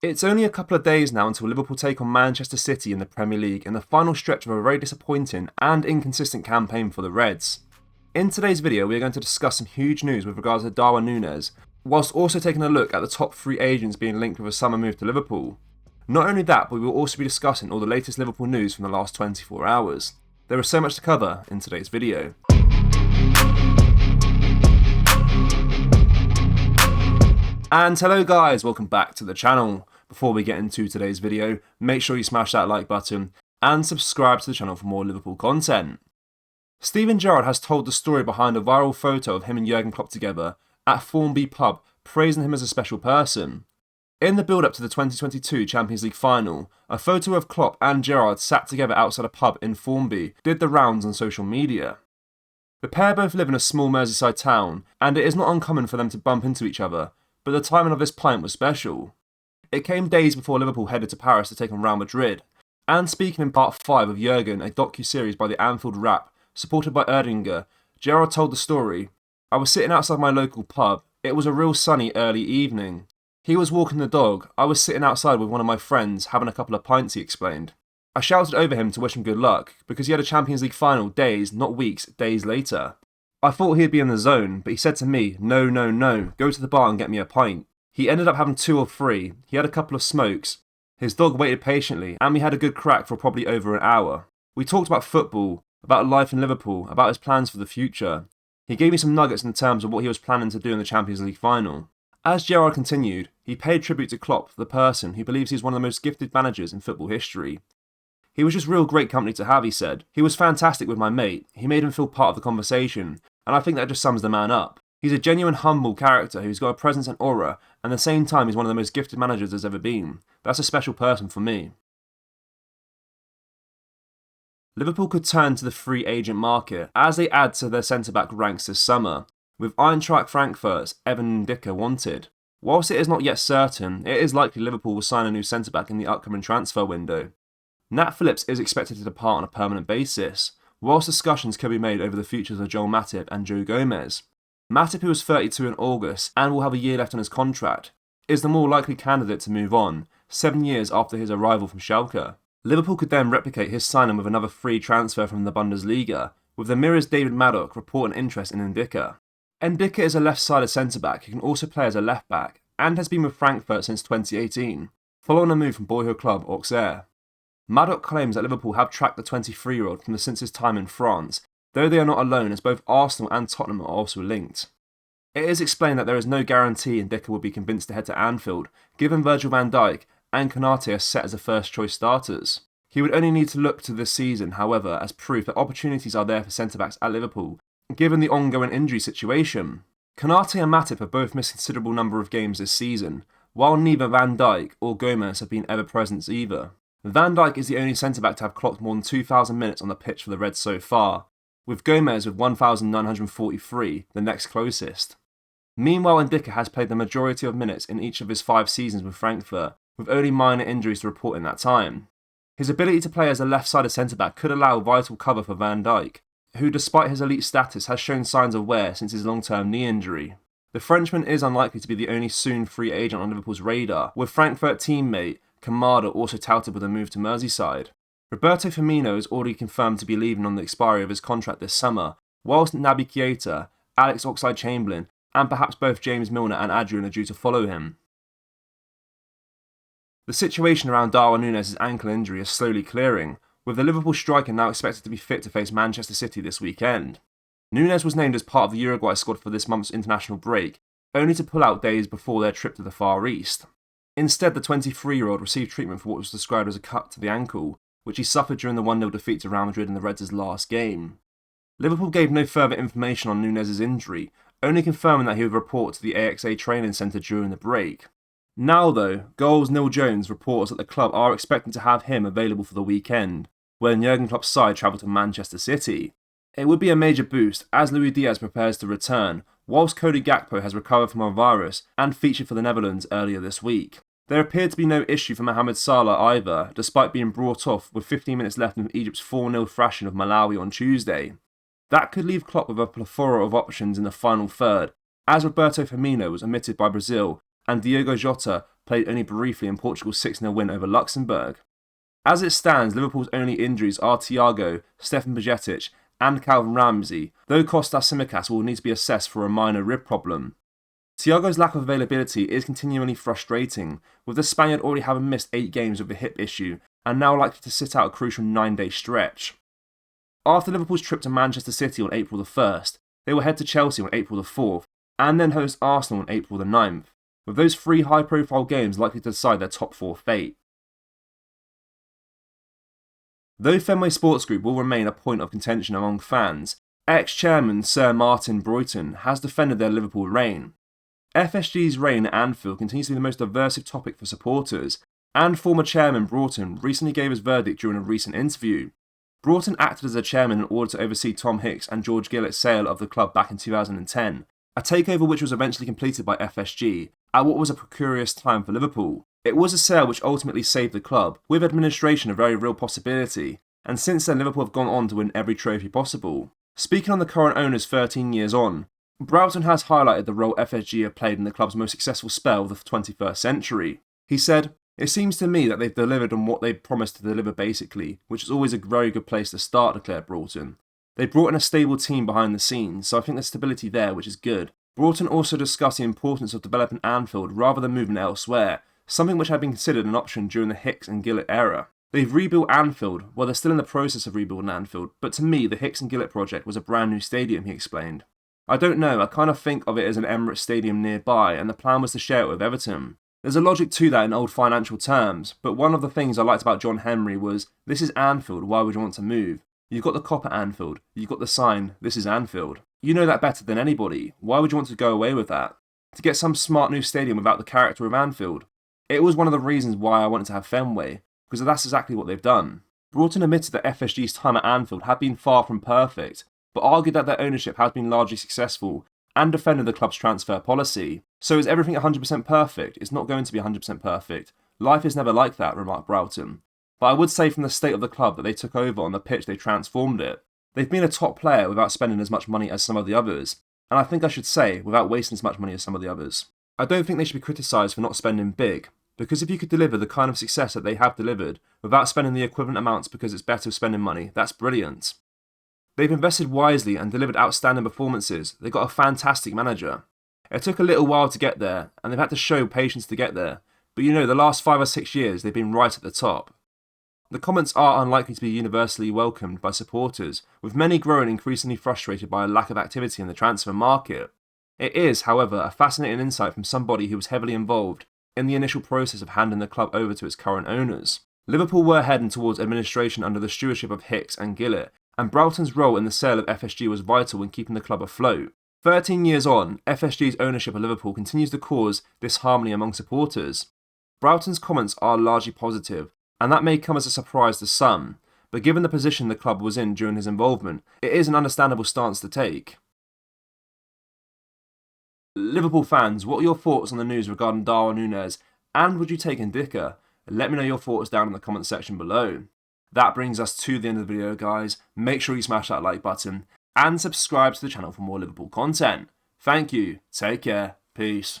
It's only a couple of days now until Liverpool take on Manchester City in the Premier League in the final stretch of a very disappointing and inconsistent campaign for the Reds. In today's video, we are going to discuss some huge news with regards to Darwin Núñez, whilst also taking a look at the top 3 agents being linked with a summer move to Liverpool. Not only that, but we will also be discussing all the latest Liverpool news from the last 24 hours. There is so much to cover in today's video. And hello guys, welcome back to the channel. Before we get into today's video, make sure you smash that like button and subscribe to the channel for more Liverpool content. Steven Gerrard has told the story behind a viral photo of him and Jurgen Klopp together at Formby pub, praising him as a special person. In the build-up to the 2022 Champions League final, a photo of Klopp and Gerrard sat together outside a pub in Formby did the rounds on social media. The pair both live in a small Merseyside town, and it is not uncommon for them to bump into each other, but the timing of this pint was special. It came days before Liverpool headed to Paris to take on Real Madrid, and speaking in part 5 of Jurgen, a docu-series by the Anfield Rap, supported by Erdinger, Gerrard told the story. I was sitting outside my local pub. It was a real sunny early evening. He was walking the dog. I was sitting outside with one of my friends, having a couple of pints, he explained. I shouted over him to wish him good luck, because he had a Champions League final days, not weeks, days later. I thought he'd be in the zone, but he said to me, no, go to the bar and get me a pint. He ended up having 2 or 3. He had a couple of smokes. His dog waited patiently, and we had a good crack for probably over an hour. We talked about football, about life in Liverpool, about his plans for the future. He gave me some nuggets in terms of what he was planning to do in the Champions League final. As Gerrard continued, he paid tribute to Klopp, the person who believes he's one of the most gifted managers in football history. He was just real great company to have, he said. He was fantastic with my mate. He made him feel part of the conversation, and I think that just sums the man up. He's a genuine humble character who's got a presence and aura, and at the same time he's one of the most gifted managers there's ever been. That's a special person for me. Liverpool could turn to the free agent market as they add to their centre-back ranks this summer, with Eintracht Frankfurt's Evan Ndicka wanted. Whilst it is not yet certain, it is likely Liverpool will sign a new centre-back in the upcoming transfer window. Nat Phillips is expected to depart on a permanent basis, whilst discussions could be made over the futures of Joel Matip and Joe Gomez. Matip, who is 32 in August and will have a year left on his contract, is the more likely candidate to move on, 7 years after his arrival from Schalke. Liverpool could then replicate his signing with another free transfer from the Bundesliga, with the Mirror's David Maddock reporting interest in Ndicka. Ndicka is a left-sided centre-back who can also play as a left-back, and has been with Frankfurt since 2018, following a move from boyhood club Auxerre. Maddock claims that Liverpool have tracked the 23-year-old since his time in France, though they are not alone as both Arsenal and Tottenham are also linked. It is explained that there is no guarantee Ndicka will be convinced to head to Anfield, given Virgil van Dijk and Konate are set as the first-choice starters. He would only need to look to this season, however, as proof that opportunities are there for centre-backs at Liverpool, given the ongoing injury situation. Konate and Matip have both missed a considerable number of games this season, while neither Van Dijk or Gomez have been ever-present either. Van Dijk is the only centre-back to have clocked more than 2,000 minutes on the pitch for the Reds so far, with Gomez with 1,943, the next closest. Meanwhile, Ndicka has played the majority of minutes in each of his 5 seasons with Frankfurt, with only minor injuries to report in that time. His ability to play as a left-sided centre-back could allow vital cover for Van Dijk, who despite his elite status has shown signs of wear since his long-term knee injury. The Frenchman is unlikely to be the only soon free agent on Liverpool's radar, with Frankfurt teammate Kamada also touted with a move to Merseyside. Roberto Firmino is already confirmed to be leaving on the expiry of his contract this summer, whilst Naby Keita, Alex Oxlade-Chamberlain, and perhaps both James Milner and Adrian are due to follow him. The situation around Darwin Núñez's ankle injury is slowly clearing, with the Liverpool striker now expected to be fit to face Manchester City this weekend. Núñez was named as part of the Uruguay squad for this month's international break, only to pull out days before their trip to the Far East. Instead, the 23-year-old received treatment for what was described as a cut to the ankle, which he suffered during the 1-0 defeat to Real Madrid in the Reds' last game. Liverpool gave no further information on Núñez's injury, only confirming that he would report to the AXA training centre during the break. Now though, Goals Neil Jones reports that the club are expecting to have him available for the weekend, when Jurgen Klopp's side travel to Manchester City. It would be a major boost as Luis Diaz prepares to return, whilst Cody Gakpo has recovered from a virus and featured for the Netherlands earlier this week. There appeared to be no issue for Mohamed Salah either, despite being brought off with 15 minutes left in Egypt's 4-0 thrashing of Malawi on Tuesday. That could leave Klopp with a plethora of options in the final third, as Roberto Firmino was omitted by Brazil and Diogo Jota played only briefly in Portugal's 6-0 win over Luxembourg. As it stands, Liverpool's only injuries are Thiago, Stefan Bajcetic and Calvin Ramsey, though Kostas Tsimikas will need to be assessed for a minor rib problem. Thiago's lack of availability is continually frustrating, with the Spaniard already having missed 8 games with a hip issue and now likely to sit out a crucial 9-day stretch. After Liverpool's trip to Manchester City on April the 1st, they will head to Chelsea on April the 4th and then host Arsenal on April the 9th, with those 3 high-profile games likely to decide their top 4 fate. Though Fenway Sports Group will remain a point of contention among fans, ex-chairman Sir Martin Broughton has defended their Liverpool reign. FSG's reign at Anfield continues to be the most aversive topic for supporters, and former chairman Broughton recently gave his verdict during a recent interview. Broughton acted as a chairman in order to oversee Tom Hicks and George Gillett's sale of the club back in 2010, a takeover which was eventually completed by FSG at what was a precarious time for Liverpool. It was a sale which ultimately saved the club, with administration a very real possibility, and since then Liverpool have gone on to win every trophy possible. Speaking on the current owners 13 years on, Broughton has highlighted the role FSG have played in the club's most successful spell of the 21st century. He said, "It seems to me that they've delivered on what they promised to deliver basically, which is always a very good place to start," declared Broughton. They brought in a stable team behind the scenes, so I think there's stability there, which is good. Broughton also discussed the importance of developing Anfield rather than moving elsewhere, something which had been considered an option during the Hicks and Gillett era. They've rebuilt Anfield, well they're still in the process of rebuilding Anfield, but to me the Hicks and Gillett project was a brand new stadium, he explained. "I don't know, I kind of think of it as an Emirates stadium nearby and the plan was to share it with Everton. There's a logic to that in old financial terms, but one of the things I liked about John Henry was, this is Anfield, why would you want to move? You've got the cop at Anfield, you've got the sign, this is Anfield. You know that better than anybody, why would you want to go away with that? To get some smart new stadium without the character of Anfield? It was one of the reasons why I wanted to have Fenway, because that's exactly what they've done." Broughton admitted that FSG's time at Anfield had been far from perfect, but argued that their ownership has been largely successful and defended the club's transfer policy. "So is everything 100% perfect? It's not going to be 100% perfect. Life is never like that," remarked Broughton. "But I would say from the state of the club that they took over on the pitch they transformed it. They've been a top player without spending as much money as some of the others, and I think I should say without wasting as much money as some of the others. I don't think they should be criticised for not spending big, because if you could deliver the kind of success that they have delivered without spending the equivalent amounts because it's better spending money, that's brilliant. They've invested wisely and delivered outstanding performances. They got a fantastic manager. It took a little while to get there, and they've had to show patience to get there, but you know, the last 5 or 6 years they've been right at the top." The comments are unlikely to be universally welcomed by supporters, with many growing increasingly frustrated by a lack of activity in the transfer market. It is, however, a fascinating insight from somebody who was heavily involved in the initial process of handing the club over to its current owners. Liverpool were heading towards administration under the stewardship of Hicks and Gillett, and Broughton's role in the sale of FSG was vital in keeping the club afloat. 13 years on, FSG's ownership of Liverpool continues to cause disharmony among supporters. Broughton's comments are largely positive, and that may come as a surprise to some, but given the position the club was in during his involvement, it is an understandable stance to take. Liverpool fans, what are your thoughts on the news regarding Darwin Núñez, and would you take Ndicka? Let me know your thoughts down in the comment section below. That brings us to the end of the video, guys. Make sure you smash that like button and subscribe to the channel for more Liverpool content. Thank you, take care, peace.